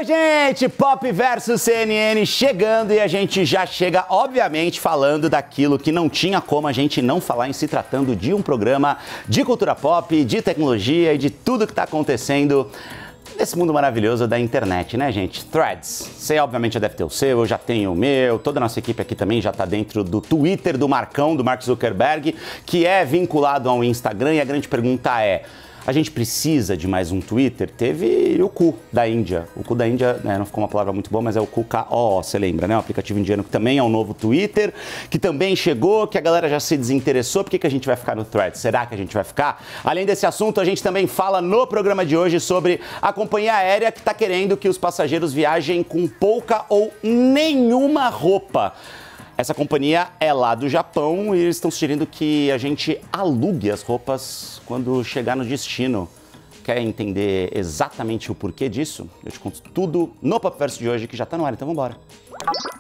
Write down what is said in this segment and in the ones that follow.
Oi, gente! Pop versus CNN chegando e a gente já chega, obviamente, falando daquilo que não tinha como a gente não falar em se tratando de um programa de cultura pop, de tecnologia e de tudo que está acontecendo nesse mundo maravilhoso da internet, né, gente? Threads. Você, obviamente, já deve ter o seu, eu já tenho o meu, toda a nossa equipe aqui também já está dentro do Twitter do Marcão, do Mark Zuckerberg, que é vinculado ao Instagram, e a grande pergunta é: a gente precisa de mais um Twitter? Teve o Ku da Índia. O Ku da Índia, né, não ficou uma palavra muito boa, mas é o Ku-K-O, você lembra, né? O aplicativo indiano que também é um novo Twitter, que também chegou, que a galera já se desinteressou. Por que a gente vai ficar no Threads? Será que a gente vai ficar? Além desse assunto, a gente também fala no programa de hoje sobre a companhia aérea que está querendo que os passageiros viajem com pouca ou nenhuma roupa. Essa companhia é lá do Japão e eles estão sugerindo que a gente alugue as roupas quando chegar no destino. Quer entender exatamente o porquê disso? Eu te conto tudo no Pop Verso de hoje, que já tá no ar, então vambora.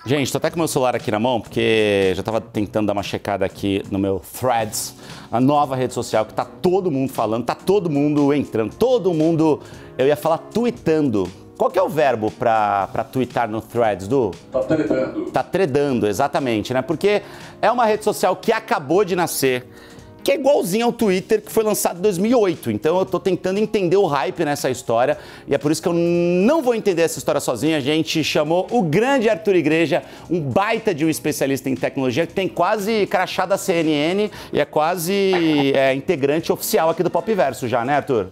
Gente, tô até com o meu celular aqui na mão, porque já tava tentando dar uma checada aqui no meu Threads, a nova rede social que tá todo mundo falando, tá todo mundo entrando, todo mundo, eu ia falar tweetando. Qual que é o verbo pra twittar no Threads, Du? Tá tredando. Tá tredando, exatamente, né? Porque é uma rede social que acabou de nascer, que é igualzinho ao Twitter, que foi lançado em 2008. Então eu tô tentando entender o hype nessa história e é por isso que eu não vou entender essa história sozinho. A gente chamou o grande Arthur Igreja, um baita de um especialista em tecnologia, que tem quase crachá da CNN e é quase integrante oficial aqui do Pop Verso já, né, Arthur?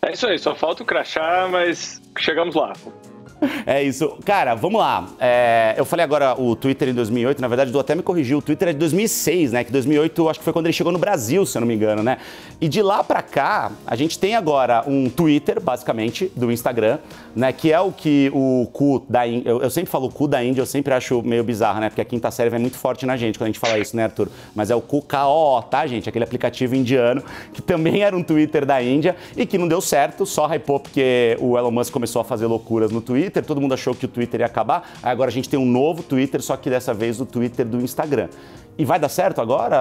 É isso aí, só falta o crachá, mas chegamos lá. É isso. Cara, vamos lá. Eu falei agora o Twitter em 2008, na verdade, o Du até me corrigiu. O Twitter é de 2006, né? Que 2008 acho que foi quando ele chegou no Brasil, se eu não me engano, né? E de lá pra cá, a gente tem agora um Twitter, basicamente, do Instagram, né? Que é o que o Ku da Índia... Eu sempre falo Ku da Índia, eu sempre acho meio bizarro, né? Porque a quinta série vai muito forte na gente quando a gente fala isso, né, Arthur? Mas é o Ku-K-O, tá, gente? Aquele aplicativo indiano, que também era um Twitter da Índia e que não deu certo, só hypou porque o Elon Musk começou a fazer loucuras no Twitter. Todo mundo achou que o Twitter ia acabar, aí agora a gente tem um novo Twitter, só que dessa vez o Twitter do Instagram. E vai dar certo agora,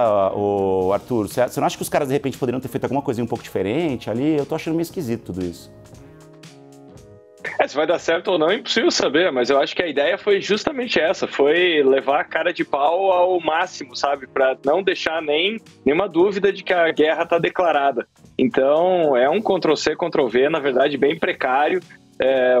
Arthur? Você não acha que os caras de repente poderiam ter feito alguma coisinha um pouco diferente ali? Eu tô achando meio esquisito tudo isso. Se vai dar certo ou não é impossível saber, mas eu acho que a ideia foi justamente essa, foi levar a cara de pau ao máximo, sabe? Para não deixar nenhuma dúvida de que a guerra tá declarada. Então, é um Ctrl-C, Ctrl-V, na verdade, bem precário.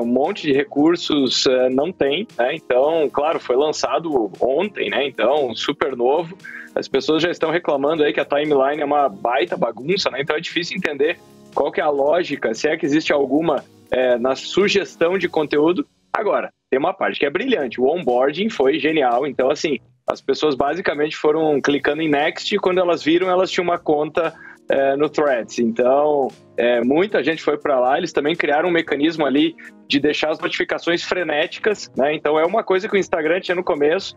Um monte de recursos não tem, né? Então, claro, foi lançado ontem, né? Então, super novo. As pessoas já estão reclamando aí que a timeline é uma baita bagunça, né? Então é difícil entender qual que é a lógica, se é que existe alguma na sugestão de conteúdo. Agora, tem uma parte que é brilhante, o onboarding foi genial. Então, assim, as pessoas basicamente foram clicando em Next e quando elas viram, elas tinham uma conta no Threads. Então, muita gente foi para lá, eles também criaram um mecanismo ali de deixar as notificações frenéticas, né? Então, é uma coisa que o Instagram tinha no começo,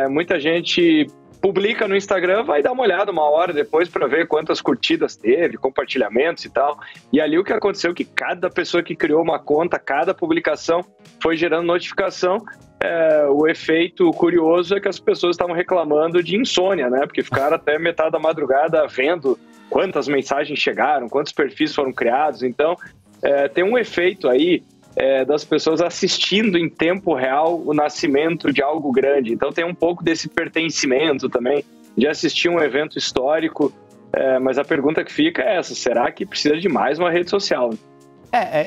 muita gente publica no Instagram, vai dar uma olhada uma hora depois para ver quantas curtidas teve, compartilhamentos e tal, e ali o que aconteceu é que cada pessoa que criou uma conta, cada publicação foi gerando notificação. O efeito curioso é que as pessoas estavam reclamando de insônia, né? Porque ficaram até metade da madrugada vendo quantas mensagens chegaram, quantos perfis foram criados. Então, tem um efeito aí das pessoas assistindo em tempo real o nascimento de algo grande. Então, tem um pouco desse pertencimento também, de assistir um evento histórico. Mas a pergunta que fica é essa: será que precisa de mais uma rede social?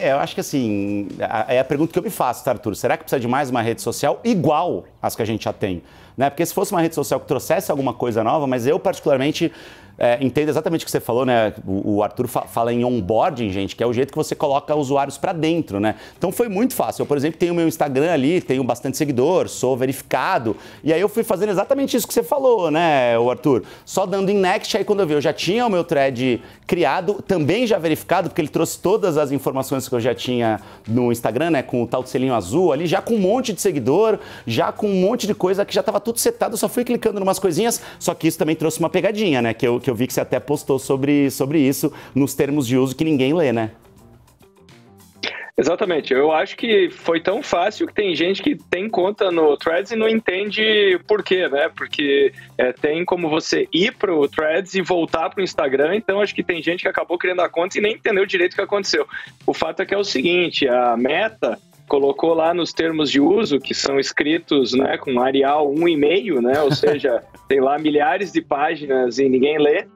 Eu acho que assim, é a pergunta que eu me faço, tá, Arthur? Será que precisa de mais uma rede social igual às que a gente já tem? Né? Porque se fosse uma rede social que trouxesse alguma coisa nova, mas eu particularmente entendo exatamente o que você falou, né? O Arthur fala em onboarding, gente, que é o jeito que você coloca usuários para dentro, né? Então foi muito fácil. Eu, por exemplo, tenho o meu Instagram ali, tenho bastante seguidor, sou verificado, e aí eu fui fazendo exatamente isso que você falou, né, o Arthur? Só dando em next, aí quando eu vi, eu já tinha o meu thread criado, também já verificado, porque ele trouxe todas as informações que eu já tinha no Instagram, né, com o tal de selinho azul ali, já com um monte de seguidor, já com um monte de coisa que já estava tudo setado, eu só fui clicando em umas coisinhas, só que isso também trouxe uma pegadinha, né, que eu vi que você até postou sobre isso nos termos de uso que ninguém lê, né? Exatamente. Eu acho que foi tão fácil que tem gente que tem conta no Threads e não entende por quê, né? Porque tem como você ir pro Threads e voltar pro Instagram, então acho que tem gente que acabou criando a conta e nem entendeu direito o que aconteceu. O fato é que é o seguinte, a Meta colocou lá nos termos de uso, que são escritos, né, com Arial 1,5, né? Ou seja, tem lá milhares de páginas e ninguém lê.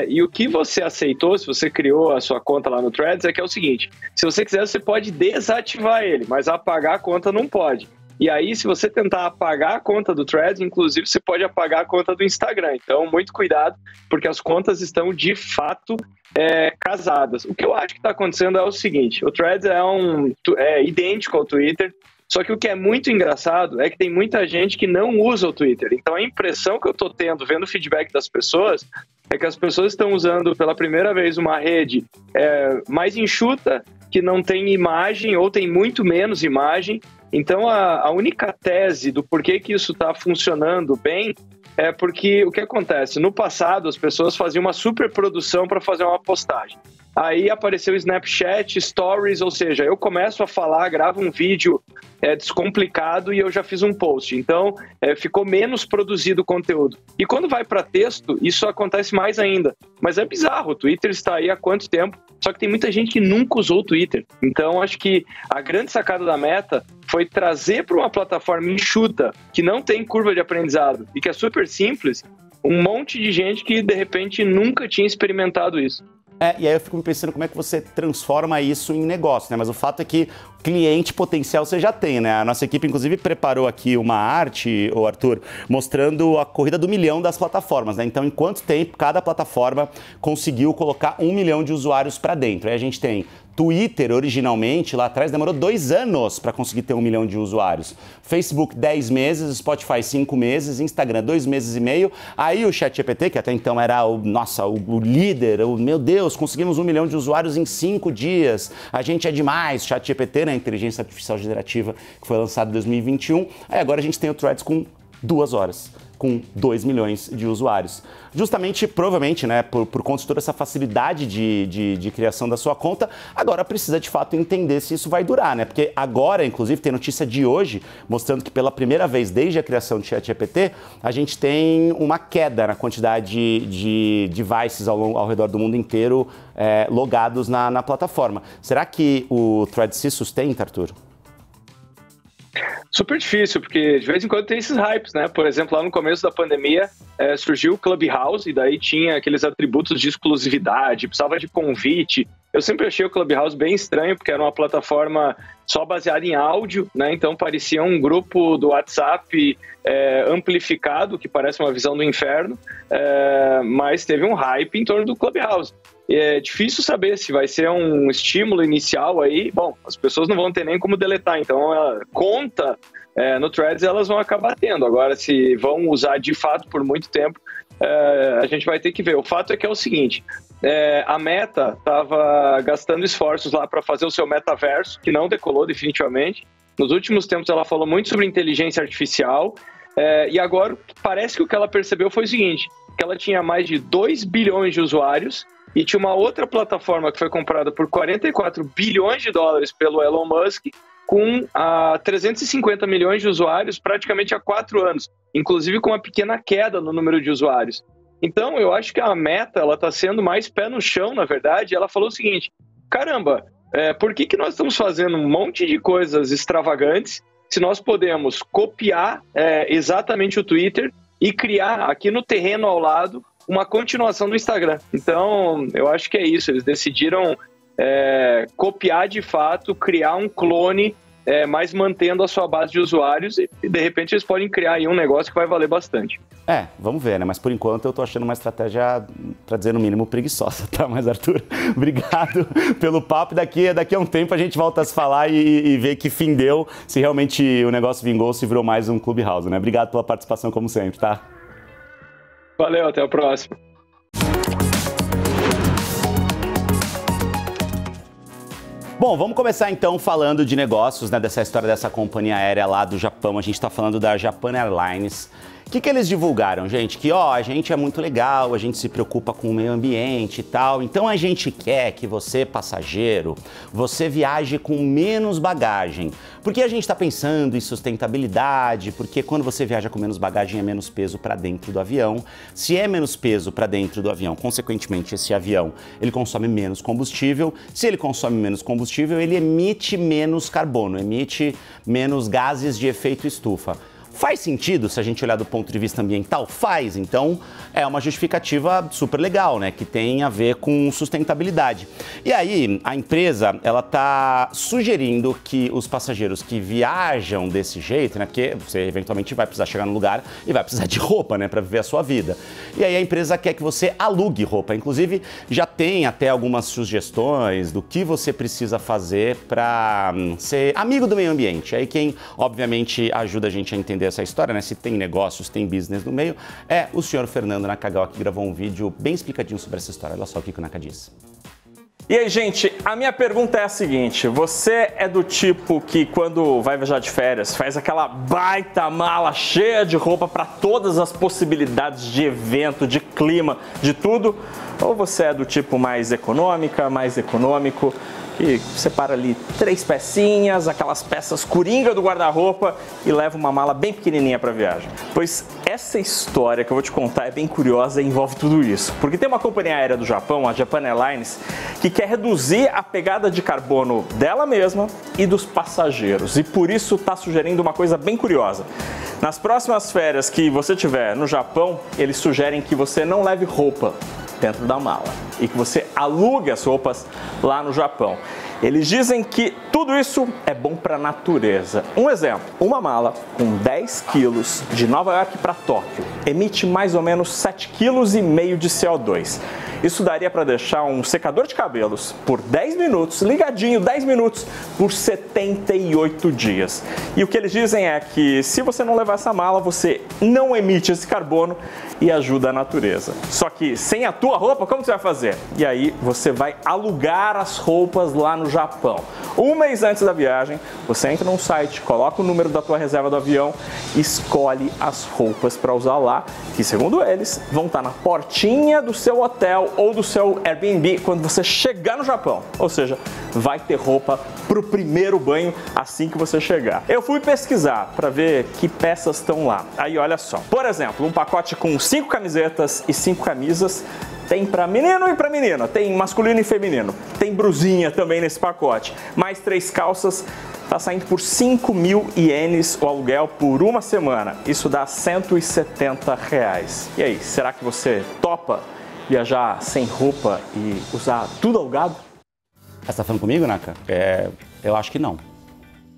E o que você aceitou, se você criou a sua conta lá no Threads, é que é o seguinte: se você quiser, você pode desativar ele, mas apagar a conta não pode. E aí, se você tentar apagar a conta do Threads, inclusive, você pode apagar a conta do Instagram. Então, muito cuidado, porque as contas estão, de fato, casadas. O que eu acho que está acontecendo é o seguinte: o Threads é idêntico ao Twitter, só que o que é muito engraçado é que tem muita gente que não usa o Twitter. Então, a impressão que eu estou tendo, vendo o feedback das pessoas, é que as pessoas estão usando pela primeira vez uma rede mais enxuta, que não tem imagem ou tem muito menos imagem. Então, a única tese do porquê que isso está funcionando bem é porque o que acontece? No passado, as pessoas faziam uma superprodução para fazer uma postagem. Aí apareceu o Snapchat, Stories, ou seja, eu começo a falar, gravo um vídeo descomplicado e eu já fiz um post. Então, ficou menos produzido o conteúdo. E quando vai para texto, isso acontece mais ainda. Mas é bizarro, o Twitter está aí há quanto tempo? Só que tem muita gente que nunca usou o Twitter. Então, acho que a grande sacada da Meta foi trazer para uma plataforma enxuta, que não tem curva de aprendizado e que é super simples, um monte de gente que, de repente, nunca tinha experimentado isso. E aí eu fico me pensando como é que você transforma isso em negócio, né? Mas o fato é que cliente potencial você já tem, né? A nossa equipe, inclusive, preparou aqui uma arte, ô Arthur, mostrando a corrida do milhão das plataformas, né? Então, em quanto tempo cada plataforma conseguiu colocar 1 milhão de usuários para dentro? Aí a gente tem Twitter, originalmente, lá atrás, demorou 2 anos para conseguir ter 1 milhão de usuários. Facebook, 10 meses, Spotify, 5 meses, Instagram, 2 meses e meio. Aí o ChatGPT, que até então era o líder, meu Deus, conseguimos 1 milhão de usuários em 5 dias. A gente é demais. ChatGPT, né, Inteligência Artificial Generativa, que foi lançado em 2021. Aí agora a gente tem o Threads com 2 horas. Com 2 milhões de usuários. Justamente, provavelmente, né, por conta de toda essa facilidade de criação da sua conta, agora precisa de fato entender se isso vai durar, né? Porque agora, inclusive, tem notícia de hoje mostrando que pela primeira vez desde a criação do ChatGPT, a gente tem uma queda na quantidade de devices ao redor do mundo inteiro logados na plataforma. Será que o Threads se sustenta, Arthur? Super difícil, porque de vez em quando tem esses hypes, né? Por exemplo, lá no começo da pandemia surgiu o Clubhouse e daí tinha aqueles atributos de exclusividade, precisava de convite. Eu sempre achei o Clubhouse bem estranho, porque era uma plataforma só baseada em áudio, né? Então parecia um grupo do WhatsApp amplificado, que parece uma visão do inferno, mas teve um hype em torno do Clubhouse. É difícil saber se vai ser um estímulo inicial aí. Bom, as pessoas não vão ter nem como deletar, então a conta no Threads elas vão acabar tendo. Agora, se vão usar de fato por muito tempo, a gente vai ter que ver. O fato é que é o seguinte, a Meta estava gastando esforços lá para fazer o seu metaverso, que não decolou definitivamente. Nos últimos tempos ela falou muito sobre inteligência artificial, e agora parece que o que ela percebeu foi o seguinte, que ela tinha mais de 2 bilhões de usuários, e tinha uma outra plataforma que foi comprada por 44 bilhões de dólares pelo Elon Musk, com 350 milhões de usuários praticamente há 4 anos, inclusive com uma pequena queda no número de usuários. Então, eu acho que a Meta ela está sendo mais pé no chão, na verdade. Ela falou o seguinte, caramba, por que nós estamos fazendo um monte de coisas extravagantes se nós podemos copiar exatamente o Twitter e criar aqui no terreno ao lado uma continuação do Instagram? Então, eu acho que é isso. Eles decidiram copiar de fato, criar um clone, mas mantendo a sua base de usuários e de repente eles podem criar aí um negócio que vai valer bastante. Vamos ver, né? Mas por enquanto eu tô achando uma estratégia, para dizer no mínimo, preguiçosa, tá? Mas Arthur, obrigado pelo papo. Daqui a um tempo a gente volta a se falar e ver que fim deu, se realmente o negócio vingou, se virou mais um Clubhouse, né? Obrigado pela participação como sempre, tá? Valeu, até a próxima. Bom, vamos começar então falando de negócios, né, dessa história dessa companhia aérea lá do Japão. A gente está falando da Japan Airlines, que eles divulgaram, gente? Que, ó, a gente é muito legal, a gente se preocupa com o meio ambiente e tal, então a gente quer que você, passageiro, você viaje com menos bagagem. Porque a gente está pensando em sustentabilidade, porque quando você viaja com menos bagagem é menos peso para dentro do avião. Se é menos peso para dentro do avião, consequentemente esse avião, ele consome menos combustível. Se ele consome menos combustível, ele emite menos carbono, emite menos gases de efeito estufa. Faz sentido se a gente olhar do ponto de vista ambiental? Faz, então é uma justificativa super legal, né, que tem a ver com sustentabilidade. E aí, a empresa, ela tá sugerindo que os passageiros que viajam desse jeito, né, porque você eventualmente vai precisar chegar no lugar e vai precisar de roupa, né, para viver a sua vida. E aí a empresa quer que você alugue roupa, inclusive já tem até algumas sugestões do que você precisa fazer para ser amigo do meio ambiente. Aí quem, obviamente, ajuda a gente a entender essa história, né? Se tem negócios, tem business no meio, é o senhor Fernando Nakagawa, que gravou um vídeo bem explicadinho sobre essa história. Olha só o que o Naka diz. E aí, gente, a minha pergunta é a seguinte: você é do tipo que quando vai viajar de férias faz aquela baita mala cheia de roupa para todas as possibilidades de evento, de clima, de tudo? Ou você é do tipo mais econômica, mais econômico, que separa ali 3 pecinhas, aquelas peças coringa do guarda-roupa e leva uma mala bem pequenininha para viagem? Pois essa história que eu vou te contar é bem curiosa e envolve tudo isso. Porque tem uma companhia aérea do Japão, a Japan Airlines, que quer reduzir a pegada de carbono dela mesma e dos passageiros. E por isso está sugerindo uma coisa bem curiosa. Nas próximas férias que você tiver no Japão, eles sugerem que você não leve roupa dentro da mala e que você alugue as roupas lá no Japão. Eles dizem que tudo isso é bom para a natureza. Um exemplo, uma mala com 10 quilos de Nova York para Tóquio emite mais ou menos 7,5 kg de CO2. Isso daria para deixar um secador de cabelos por 10 minutos, ligadinho 10 minutos, por 78 dias. E o que eles dizem é que se você não levar essa mala, você não emite esse carbono e ajuda a natureza. Só que sem a tua roupa, como você vai fazer? E aí você vai alugar as roupas lá no Japão. Um mês antes da viagem, você entra num site, coloca o número da tua reserva do avião, escolhe as roupas para usar lá, que segundo eles, vão estar na portinha do seu hotel ou do seu Airbnb quando você chegar no Japão. Ou seja, vai ter roupa para o primeiro banho assim que você chegar. Eu fui pesquisar para ver que peças estão lá. Aí olha só, por exemplo, um pacote com 5 camisetas e 5 camisas tem para menino e para menina, tem masculino e feminino, tem brusinha também nesse pacote, mais 3 calças. Tá saindo por 5.000 ienes o aluguel por uma semana. Isso dá R$170. E aí, será que você topa viajar sem roupa e usar tudo alugado? Você tá falando comigo, Naka? Eu acho que não.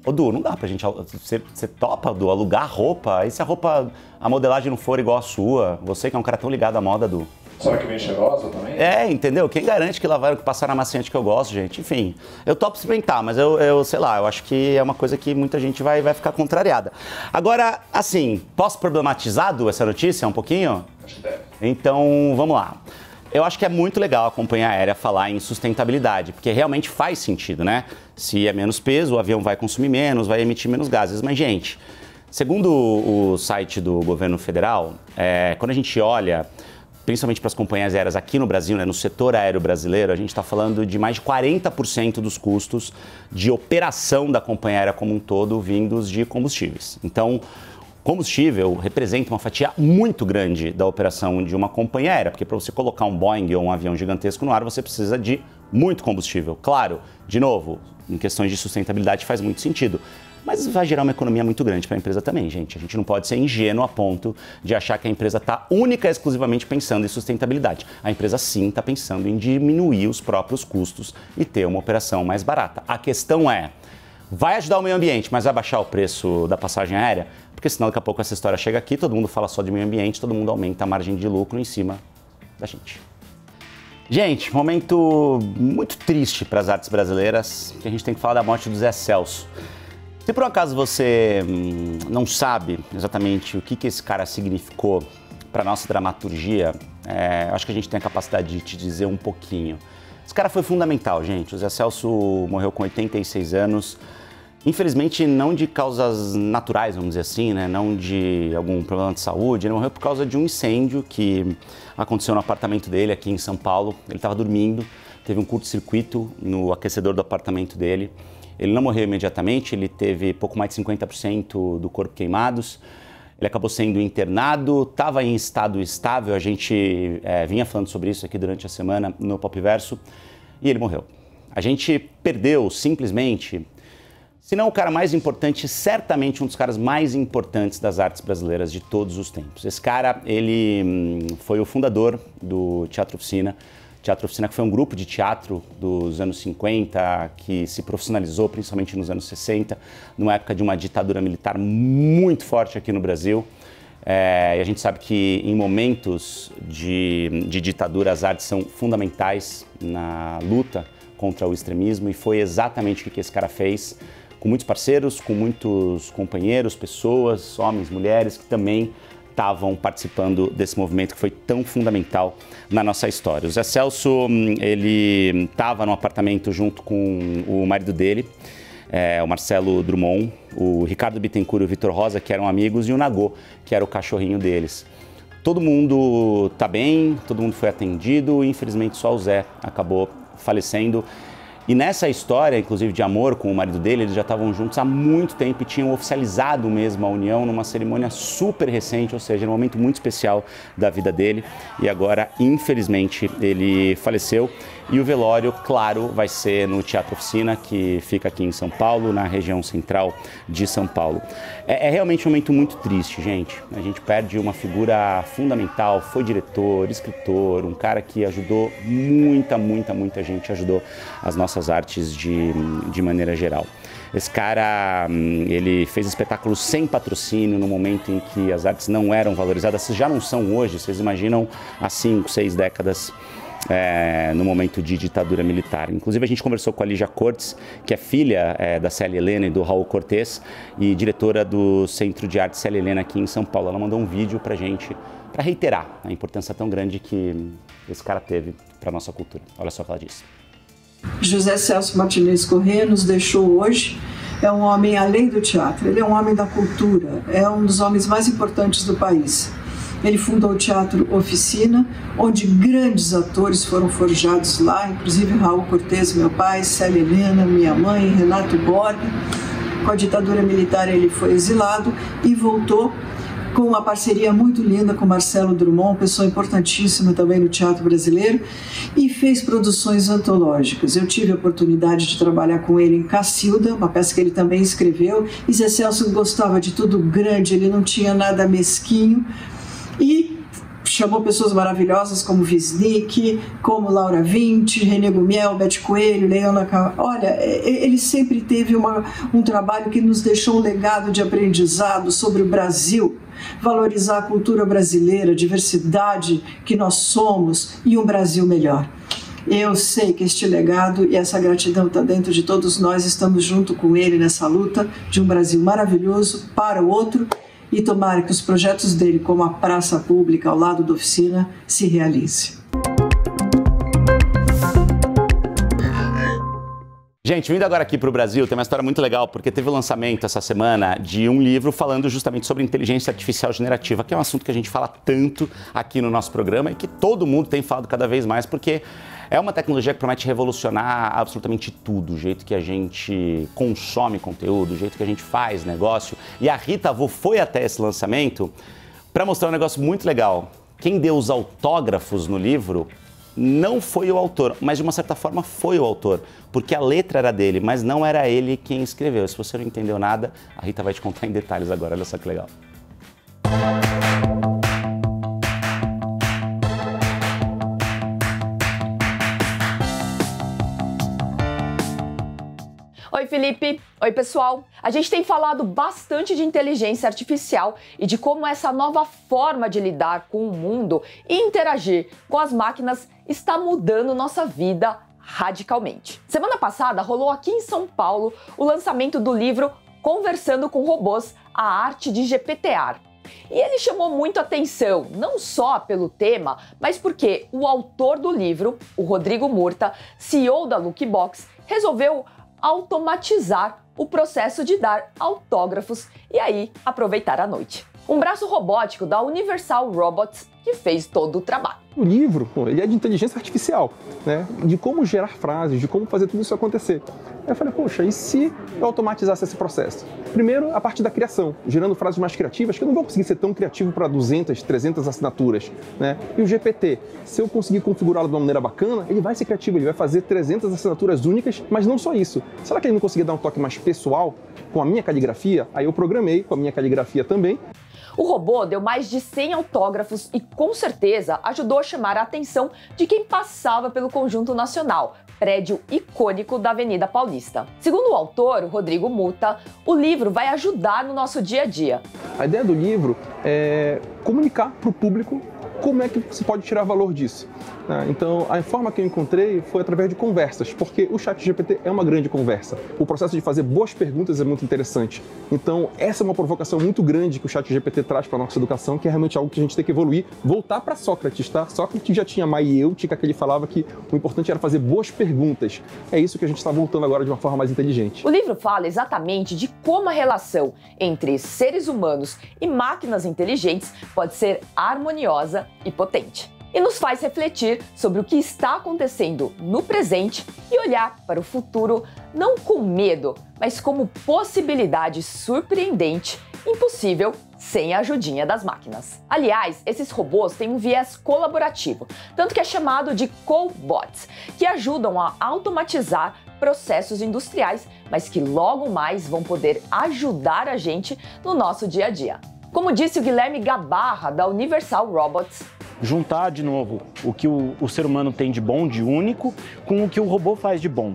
Ô, Du, não dá pra gente... Você topa, Du, alugar roupa? E se a modelagem não for igual a sua? Você que é um cara tão ligado à moda, Du. Será que vem cheirosa também? Entendeu? Quem garante que lavaram, que passaram amaciante que eu gosto, gente? Enfim, eu topo experimentar, mas eu sei lá, eu acho que é uma coisa que muita gente vai ficar contrariada. Agora, assim, posso problematizar, Du, essa notícia um pouquinho? Acho que deve. Então, vamos lá. Eu acho que é muito legal a companhia aérea falar em sustentabilidade, porque realmente faz sentido, né? Se é menos peso, o avião vai consumir menos, vai emitir menos gases. Mas, gente, segundo o site do governo federal, quando a gente olha, principalmente para as companhias aéreas aqui no Brasil, né, no setor aéreo brasileiro, a gente está falando de mais de 40% dos custos de operação da companhia aérea como um todo vindos de combustíveis. Então, combustível representa uma fatia muito grande da operação de uma companhia aérea, porque para você colocar um Boeing ou um avião gigantesco no ar, você precisa de muito combustível. Claro, de novo, em questões de sustentabilidade faz muito sentido. Mas vai gerar uma economia muito grande para a empresa também, gente. A gente não pode ser ingênuo a ponto de achar que a empresa está única e exclusivamente pensando em sustentabilidade. A empresa sim está pensando em diminuir os próprios custos e ter uma operação mais barata. A questão é, vai ajudar o meio ambiente, mas vai baixar o preço da passagem aérea? Porque senão daqui a pouco essa história chega aqui, todo mundo fala só de meio ambiente, todo mundo aumenta a margem de lucro em cima da gente. Gente, momento muito triste para as artes brasileiras, que a gente tem que falar da morte do Zé Celso. Se por um acaso você não sabe exatamente o que esse cara significou para a nossa dramaturgia, acho que a gente tem a capacidade de te dizer um pouquinho. Esse cara foi fundamental, gente. O Zé Celso morreu com 86 anos Infelizmente, não de causas naturais, vamos dizer assim, né? Não de algum problema de saúde. Ele morreu por causa de um incêndio que aconteceu no apartamento dele aqui em São Paulo. Ele estava dormindo, teve um curto-circuito no aquecedor do apartamento dele. Ele não morreu imediatamente, ele teve pouco mais de 50% do corpo queimados. Ele acabou sendo internado, estava em estado estável, a gente vinha falando sobre isso aqui durante a semana no Popverso, e ele morreu. A gente perdeu simplesmente... Se não o cara mais importante, certamente um dos caras mais importantes das artes brasileiras de todos os tempos. Esse cara, ele foi o fundador do Teatro Oficina. Teatro Oficina que foi um grupo de teatro dos anos 50, que se profissionalizou principalmente nos anos 60, numa época de uma ditadura militar muito forte aqui no Brasil. E a gente sabe que em momentos de ditadura as artes são fundamentais na luta contra o extremismo, e foi exatamente o que esse cara fez, com muitos parceiros, com muitos companheiros, pessoas, homens, mulheres, que também estavam participando desse movimento que foi tão fundamental na nossa história. O Zé Celso, ele estava no apartamento junto com o marido dele, o Marcelo Drummond, o Ricardo Bittencourt e o Vitor Rosa, que eram amigos, e o Nagô, que era o cachorrinho deles. Todo mundo está bem, todo mundo foi atendido, e infelizmente só o Zé acabou falecendo. E nessa história, inclusive de amor com o marido dele, eles já estavam juntos há muito tempo e tinham oficializado mesmo a união numa cerimônia super recente, ou seja, um momento muito especial da vida dele. E agora, infelizmente, ele faleceu. E o velório, claro, vai ser no Teatro Oficina, que fica aqui em São Paulo, na região central de São Paulo. É realmente um momento muito triste, gente. A gente perde uma figura fundamental, foi diretor, escritor, um cara que ajudou muita gente, ajudou as nossas artes de maneira geral. Esse cara, ele fez espetáculos sem patrocínio no momento em que as artes não eram valorizadas, já não são hoje, vocês imaginam há 5, 6 décadas. No momento de ditadura militar. Inclusive a gente conversou com a Lígia Cortes, que é filha da Célia Helena e do Raul Cortez e diretora do Centro de Arte Célia Helena aqui em São Paulo. Ela mandou um vídeo pra gente, para reiterar a importância tão grande que esse cara teve para nossa cultura. Olha só o que ela disse. José Celso Martinez Corrêa nos deixou hoje. É um homem além do teatro, ele é um homem da cultura, é um dos homens mais importantes do país. Ele fundou o Teatro Oficina, onde grandes atores foram forjados lá, inclusive Raul Cortez, meu pai, Célia Helena, minha mãe, Renato Borg. Com a ditadura militar ele foi exilado e voltou com uma parceria muito linda com Marcelo Drummond, pessoa importantíssima também no teatro brasileiro, e fez produções antológicas. Eu tive a oportunidade de trabalhar com ele em Cacilda, uma peça que ele também escreveu, e Zé Celso gostava de tudo grande, ele não tinha nada mesquinho, e chamou pessoas maravilhosas como Wisnik, como Laura Vinci, René Gumiel, Bete Coelho, Leona Cal... Olha, ele sempre teve um trabalho que nos deixou um legado de aprendizado sobre o Brasil, valorizar a cultura brasileira, a diversidade que nós somos e um Brasil melhor. Eu sei que este legado e essa gratidão está dentro de todos nós, estamos junto com ele nessa luta de um Brasil maravilhoso para o outro, e tomara que os projetos dele, como a praça pública ao lado da oficina, se realizem. Gente, vindo agora aqui para o Brasil, tem uma história muito legal, porque teve o lançamento essa semana de um livro falando justamente sobre inteligência artificial generativa, que é um assunto que a gente fala tanto aqui no nosso programa e que todo mundo tem falado cada vez mais, porque é uma tecnologia que promete revolucionar absolutamente tudo, o jeito que a gente consome conteúdo, o jeito que a gente faz negócio. E a Rita Vu foi até esse lançamento para mostrar um negócio muito legal. Quem deu os autógrafos no livro não foi o autor, mas de uma certa forma foi o autor, porque a letra era dele, mas não era ele quem escreveu. Se você não entendeu nada, a Rita vai te contar em detalhes agora, olha só que legal. Oi, Felipe. Oi, pessoal. A gente tem falado bastante de inteligência artificial e de como essa nova forma de lidar com o mundo e interagir com as máquinas está mudando nossa vida radicalmente. Semana passada rolou aqui em São Paulo o lançamento do livro Conversando com Robôs, a Arte de GPTar. E ele chamou muito atenção, não só pelo tema, mas porque o autor do livro, o Rodrigo Murta, CEO da Lookbox, resolveu automatizar o processo de dar autógrafos e aí aproveitar a noite. Um braço robótico da Universal Robots que fez todo o trabalho. O livro, ele é de inteligência artificial, né? De como gerar frases, de como fazer tudo isso acontecer. Aí eu falei, poxa, e se eu automatizasse esse processo? Primeiro, a parte da criação, gerando frases mais criativas, que eu não vou conseguir ser tão criativo para 200, 300 assinaturas, né? E o GPT, se eu conseguir configurá-lo de uma maneira bacana, ele vai ser criativo, ele vai fazer 300 assinaturas únicas, mas não só isso. Será que ele não conseguia dar um toque mais pessoal com a minha caligrafia? Aí eu programei com a minha caligrafia também. O robô deu mais de 100 autógrafos e, com certeza, ajudou a chamar a atenção de quem passava pelo Conjunto Nacional, prédio icônico da Avenida Paulista. Segundo o autor, o Rodrigo Muta, o livro vai ajudar no nosso dia a dia. A ideia do livro é comunicar para o público como é que se pode tirar valor disso. Então, a forma que eu encontrei foi através de conversas, porque o ChatGPT é uma grande conversa. O processo de fazer boas perguntas é muito interessante. Então, essa é uma provocação muito grande que o ChatGPT traz para a nossa educação, que é realmente algo que a gente tem que evoluir, voltar para Sócrates, tá? Sócrates já tinha maiêutica, que ele falava que o importante era fazer boas perguntas. É isso que a gente está voltando agora de uma forma mais inteligente. O livro fala exatamente de como a relação entre seres humanos e máquinas inteligentes pode ser harmoniosa e potente. E nos faz refletir sobre o que está acontecendo no presente e olhar para o futuro não com medo, mas como possibilidade surpreendente, impossível sem a ajudinha das máquinas. Aliás, esses robôs têm um viés colaborativo, tanto que é chamado de cobots, que ajudam a automatizar processos industriais, mas que logo mais vão poder ajudar a gente no nosso dia a dia. Como disse o Guilherme Gabarra, da Universal Robots, juntar de novo o que o ser humano tem de bom, de único, com o que o robô faz de bom.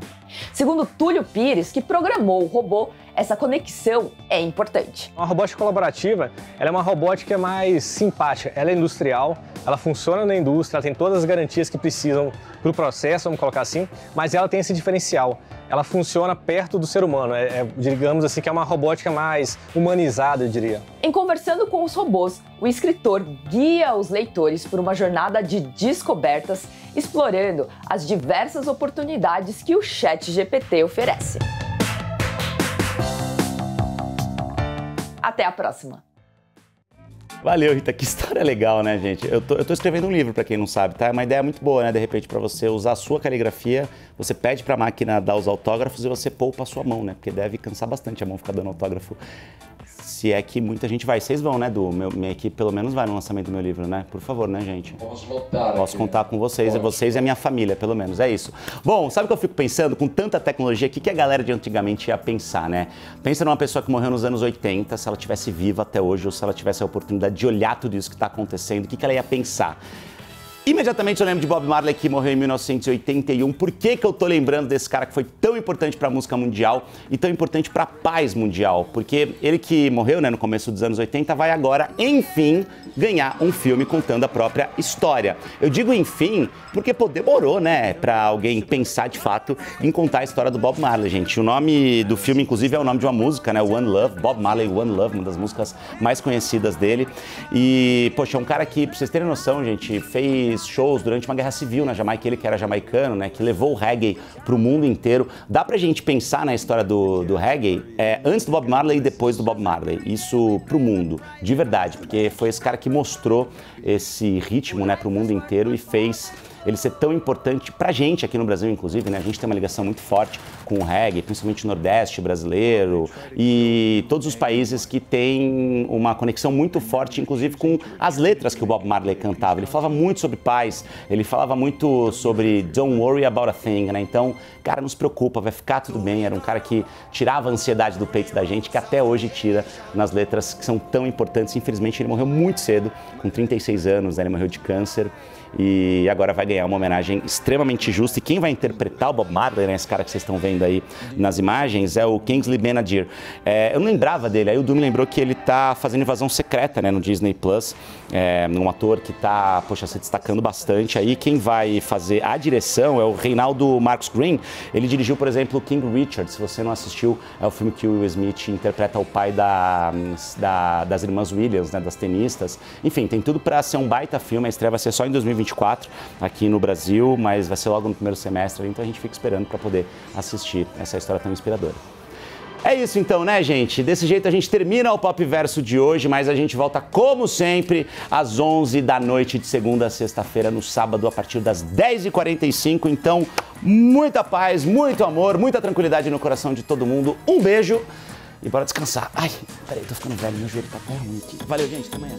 Segundo Túlio Pires, que programou o robô, essa conexão é importante. A robótica colaborativa, ela é uma robótica mais simpática, ela é industrial, ela funciona na indústria, ela tem todas as garantias que precisam para o processo, vamos colocar assim, mas ela tem esse diferencial. Ela funciona perto do ser humano, digamos assim, que é uma robótica mais humanizada, eu diria. Em Conversando com os Robôs, o escritor guia os leitores por uma jornada de descobertas, explorando as diversas oportunidades que o ChatGPT oferece. Até a próxima! Valeu, Rita, que história legal, né, gente? Eu tô escrevendo um livro, pra quem não sabe, tá? É uma ideia muito boa, né? De repente, pra você usar a sua caligrafia, você pede pra máquina dar os autógrafos e você poupa a sua mão, né? Porque deve cansar bastante a mão ficar dando autógrafo. Se é que muita gente vai. Vocês vão, né, minha equipe pelo menos vai no lançamento do meu livro, né? Por favor, né, gente? Vamos lotar. Posso contar com vocês, vocês e a minha família, pelo menos, é isso. Bom, sabe o que eu fico pensando? Com tanta tecnologia, o que a galera de antigamente ia pensar, né? Pensa numa pessoa que morreu nos anos 80, se ela estivesse viva até hoje, ou se ela tivesse a oportunidade de olhar tudo isso que está acontecendo, o que ela ia pensar? Imediatamente eu lembro de Bob Marley, que morreu em 1981. Por que eu tô lembrando desse cara que foi tão importante para a música mundial e tão importante para a paz mundial? Porque ele que morreu, né, no começo dos anos 80, vai agora, enfim, ganhar um filme contando a própria história. Eu digo enfim porque, pô, demorou, né, para alguém pensar de fato em contar a história do Bob Marley, gente. O nome do filme, inclusive, é o nome de uma música, né, One Love, Bob Marley, One Love, uma das músicas mais conhecidas dele. E, poxa, é um cara que, pra vocês terem noção, gente, fez shows durante uma guerra civil na Jamaica, ele que era jamaicano, né, que levou o reggae pro mundo inteiro. Dá pra gente pensar na história do reggae antes do Bob Marley e depois do Bob Marley, isso pro mundo, de verdade, porque foi esse cara que mostrou esse ritmo, né, pro mundo inteiro e fez ele ser tão importante pra gente aqui no Brasil, inclusive, né? A gente tem uma ligação muito forte com o reggae, principalmente o Nordeste brasileiro e todos os países que têm uma conexão muito forte, inclusive com as letras que o Bob Marley cantava. Ele falava muito sobre paz, ele falava muito sobre don't worry about a thing, né? Então, cara, não se preocupa, vai ficar tudo bem. Era um cara que tirava a ansiedade do peito da gente, que até hoje tira nas letras que são tão importantes. Infelizmente, ele morreu muito cedo, com 36 anos, né? Ele morreu de câncer. E agora vai ganhar uma homenagem extremamente justa. E quem vai interpretar o Bob Marley, né, esse cara que vocês estão vendo aí nas imagens, é o Kingsley Ben-Adir. Eu não lembrava dele, aí o Du me lembrou que ele tá fazendo Invasão Secreta, né, no Disney Plus. Um ator que tá, poxa, se destacando bastante. Aí quem vai fazer a direção é o Reinaldo Marcos Green. Ele dirigiu, por exemplo, King Richard. Se você não assistiu, é o filme que o Will Smith interpreta o pai das irmãs Williams, né, das tenistas. Enfim, tem tudo para ser um baita filme. A estreia vai ser só em 2024 aqui no Brasil, mas vai ser logo no primeiro semestre, então a gente fica esperando para poder assistir essa história tão inspiradora. É isso então, né, gente? Desse jeito a gente termina o Pop Verso de hoje, mas a gente volta, como sempre, às 11 da noite de segunda a sexta-feira, no sábado, a partir das 10h45. Então, muita paz, muito amor, muita tranquilidade no coração de todo mundo. Um beijo e bora descansar. Ai, peraí, tô ficando velho, meu joelho tá tão ruim aqui. Valeu, gente, até amanhã.